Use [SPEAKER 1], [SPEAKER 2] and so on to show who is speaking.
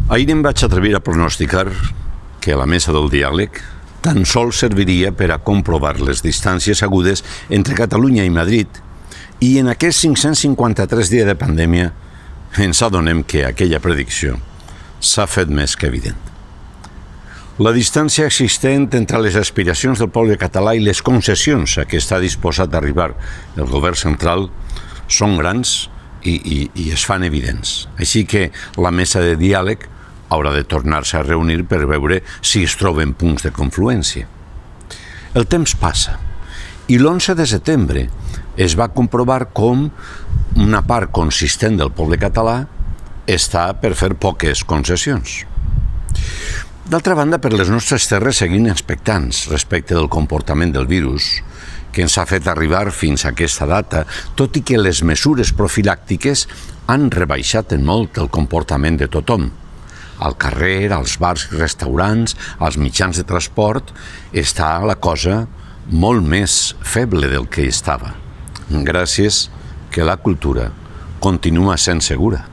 [SPEAKER 1] Ahir em vaig atrevir a pronosticar que la mesa del diàleg tan sols serviria per a comprovar les distàncies agudes entre Catalunya i Madrid, i en aquests 553 dies de pandèmia ens adonem que aquella predicció s'ha fet més que evident. La distància existent entre les aspiracions del poble català i les concessions a què està disposat a arribar el govern central són grans i es fan evidents. Així que la mesa de diàleg haurà de tornar-se a reunir per veure si es troben punts de confluència. El temps passa i l'11 de setembre es va comprovar com una part consistent del poble català està per fer poques concessions. D'altra banda, per les nostres terres seguim expectants respecte del comportament del virus, que ens ha fet arribar fins a aquesta data, tot i que les mesures profilàctiques han rebaixat en molt el comportament de tothom. Al carrer, als bars i restaurants, als mitjans de transport, està la cosa molt més feble del que estava. Gràcies que la cultura continua sent segura.